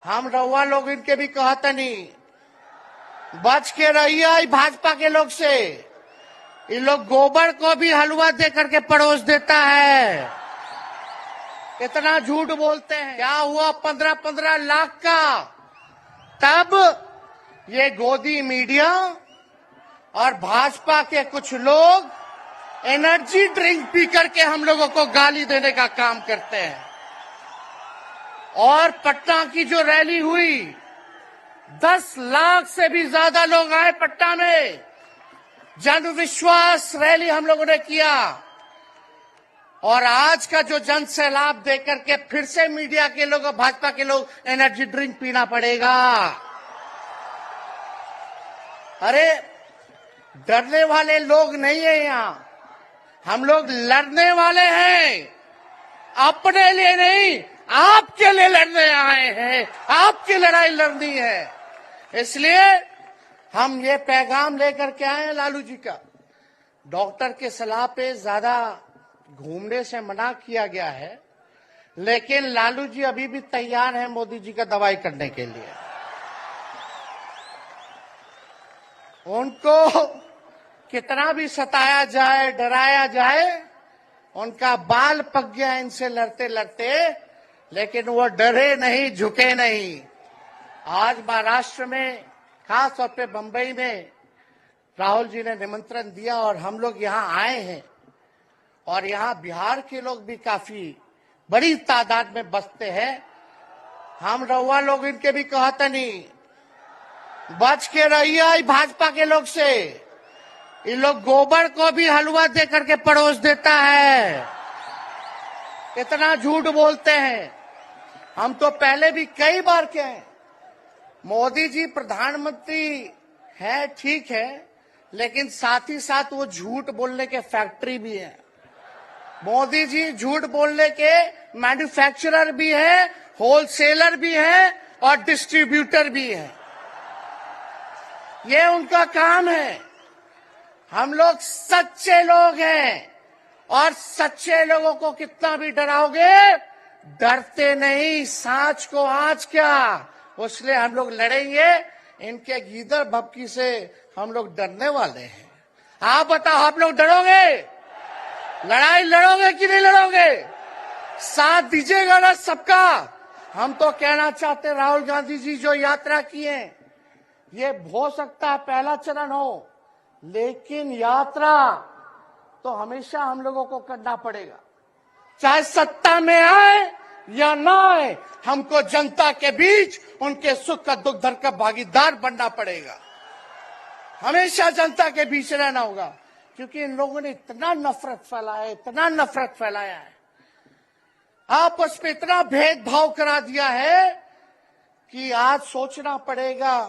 हम रउआ लोग इनके भी कहतनी बच के रहिए भाजपा के लोग से। ये लोग गोबर को भी हलवा दे करके परोस देता है। इतना झूठ बोलते हैं। क्या हुआ 15-15 लाख का? तब ये गोदी मीडिया और भाजपा के कुछ लोग एनर्जी ड्रिंक पी करके हम लोगों को गाली देने का काम करते हैं। और पटना की जो रैली हुई, 10 लाख से भी ज्यादा लोग आए पटना में। जन विश्वास रैली हम लोगों ने किया। और आज का जो जन सैलाब देकर के फिर से मीडिया के लोग और भाजपा के लोग एनर्जी ड्रिंक पीना पड़ेगा। अरे डरने वाले लोग नहीं है यहाँ, हम लोग लड़ने वाले हैं। अपने लिए नहीं, आपके लिए लड़ने आए हैं। आपकी लड़ाई लड़नी है। इसलिए हम ये पैगाम लेकर के आए हैं लालू जी का। डॉक्टर के सलाह पे ज्यादा घूमने से मना किया गया है, लेकिन लालू जी अभी भी तैयार हैं मोदी जी का दवाई करने के लिए। उनको कितना भी सताया जाए, डराया जाए, उनका बाल पक गया इनसे लड़ते लड़ते, लेकिन वो डरे नहीं, झुके नहीं। आज महाराष्ट्र में, खास तौर पे बंबई में राहुल जी ने निमंत्रण दिया और हम लोग यहाँ आए हैं। और यहाँ बिहार के लोग भी काफी बड़ी तादाद में बसते हैं। हम रउआ लोग इनके भी कहतनी बच के रहिए भाजपा के लोग से। ये लोग गोबर को भी हलवा दे करके परोस देता है। इतना झूठ बोलते हैं। हम तो पहले भी कई बार कहे, मोदी जी प्रधानमंत्री है, ठीक है, लेकिन साथ ही साथ वो झूठ बोलने के फैक्ट्री भी है। मोदी जी झूठ बोलने के मैन्युफैक्चरर भी है, होलसेलर भी है और डिस्ट्रीब्यूटर भी है। ये उनका काम है। हम लोग सच्चे लोग हैं और सच्चे लोगों को कितना भी डराओगे, डरते नहीं। सांच को आज क्या, इसलिए हम लोग लड़ेंगे। इनके गीदड़ भपकी से हम लोग डरने वाले हैं। आप बताओ, आप लोग डरोगे? लड़ाई लड़ोगे कि नहीं लड़ोगे? साथ दीजिएगा ना सबका। हम तो कहना चाहते, राहुल गांधी जी जो यात्रा किए, ये हो सकता है पहला चरण हो, लेकिन यात्रा तो हमेशा हम लोगों को करना पड़ेगा। चाहे सत्ता में आए या ना आए, हमको जनता के बीच उनके सुख का दुख दर्द का भागीदार बनना पड़ेगा। हमेशा जनता के बीच रहना होगा, क्योंकि इन लोगों ने इतना नफरत फैलाया है, इतना नफरत फैलाया है, आपस में इतना भेदभाव करा दिया है कि आज सोचना पड़ेगा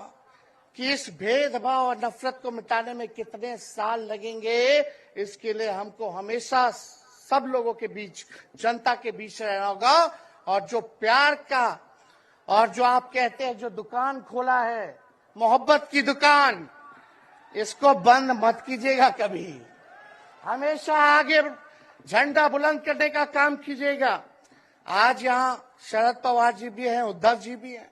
कि इस भेदभाव और नफरत को मिटाने में कितने साल लगेंगे। इसके लिए हमको हमेशा सब लोगों के बीच, जनता के बीच रहना होगा। और जो प्यार का, और जो आप कहते हैं जो दुकान खोला है, मोहब्बत की दुकान, इसको बंद मत कीजिएगा कभी। हमेशा आगे झंडा बुलंद करने का काम कीजिएगा। आज यहाँ शरद पवार जी भी हैं, उद्धव जी भी हैं।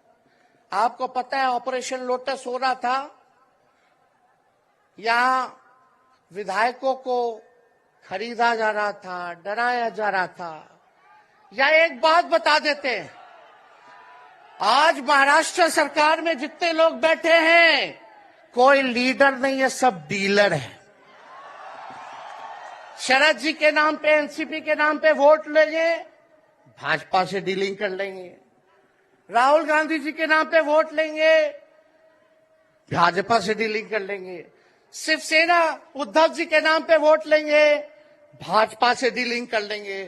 आपको पता है ऑपरेशन लोटस हो रहा था, यहाँ विधायकों को खरीदा जा रहा था, डराया जा रहा था। या एक बात बता देते हैं, आज महाराष्ट्र सरकार में जितने लोग बैठे हैं, कोई लीडर नहीं है, सब डीलर है। शरद जी के नाम पे, एनसीपी के नाम पे वोट लेंगे, भाजपा से डीलिंग कर लेंगे। राहुल गांधी जी के नाम पे वोट लेंगे, भाजपा से डीलिंग कर लेंगे। शिवसेना उद्धव जी के नाम पे वोट लेंगे, भाजपा से डीलिंग कर लेंगे।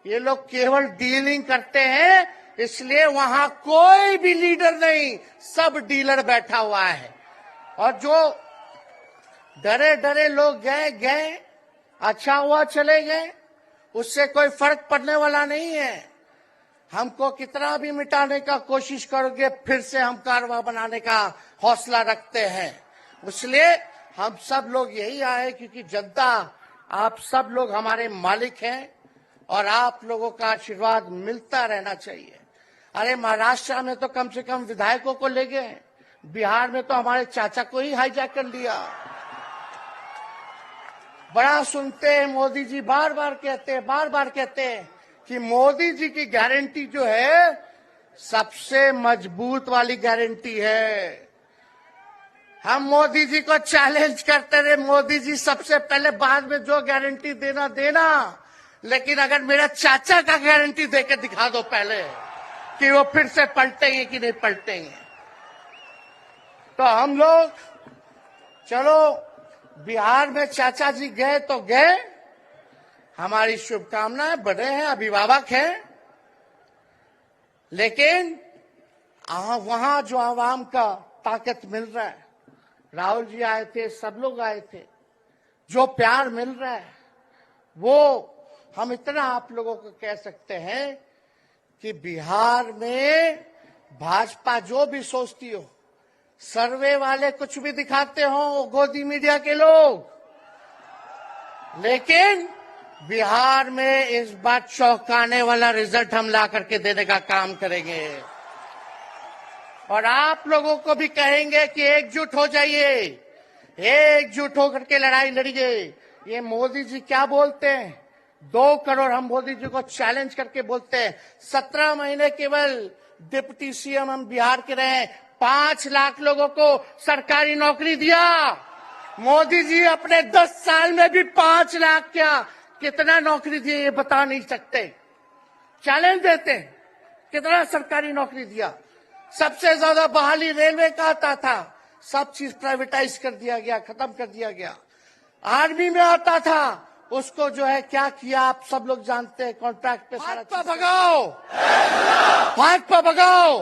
ये लोग केवल डीलिंग करते हैं, इसलिए वहां कोई भी लीडर नहीं, सब डीलर बैठा हुआ है। और जो डरे डरे लोग गए, अच्छा हुआ चले गए, उससे कोई फर्क पड़ने वाला नहीं है। हमको कितना भी मिटाने का कोशिश करोगे, फिर से हम कारवां बनाने का हौसला रखते हैं। इसलिए हम सब लोग यही आए, क्योंकि जनता, आप सब लोग हमारे मालिक हैं और आप लोगों का आशीर्वाद मिलता रहना चाहिए। अरे महाराष्ट्र में तो कम से कम विधायकों को ले गए, बिहार में तो हमारे चाचा को ही हाईजैक कर लिया। बड़ा सुनते हैं मोदी जी, बार बार कहते हैं कि मोदी जी की गारंटी जो है सबसे मजबूत वाली गारंटी है। हम मोदी जी को चैलेंज करते रहे, मोदी जी सबसे पहले, बाद में जो गारंटी देना, लेकिन अगर मेरा चाचा का गारंटी देकर दिखा दो पहले कि वो फिर से पलटेंगे कि नहीं पलटेंगे। तो हम लोग चलो बिहार में चाचा जी गए तो गए, हमारी शुभकामनाएं, बड़े हैं, अभिभावक हैं, लेकिन वहां जो आवाम का ताकत मिल रहा है, राहुल जी आए थे, सब लोग आए थे, जो प्यार मिल रहा है वो हम इतना आप लोगों को कह सकते हैं कि बिहार में भाजपा जो भी सोचती हो, सर्वे वाले कुछ भी दिखाते हो, गोदी मीडिया के लोग, लेकिन बिहार में इस बार चौंकाने वाला रिजल्ट हम ला करके देने का काम करेंगे। और आप लोगों को भी कहेंगे कि एकजुट हो जाइए, एकजुट होकर के लड़ाई लड़िए। ये मोदी जी क्या बोलते हैं, 2 करोड़, हम मोदी जी को चैलेंज करके बोलते हैं, 17 महीने केवल डिप्टी सीएम हम बिहार के रहे, 5 लाख लोगों को सरकारी नौकरी दिया। मोदी जी अपने 10 साल में भी 5 लाख क्या कितना नौकरी दिए ये बता नहीं सकते। चैलेंज देते हैं, कितना सरकारी नौकरी दिया। सबसे ज्यादा बहाली रेलवे का आता था, सब चीज प्राइवेटाइज कर दिया गया, खत्म कर दिया गया। आर्मी में आता था, उसको जो है क्या किया आप सब लोग जानते हैं, कॉन्ट्रैक्ट पे सारा। भाजपा भगाओ, भाजपा भगाओ।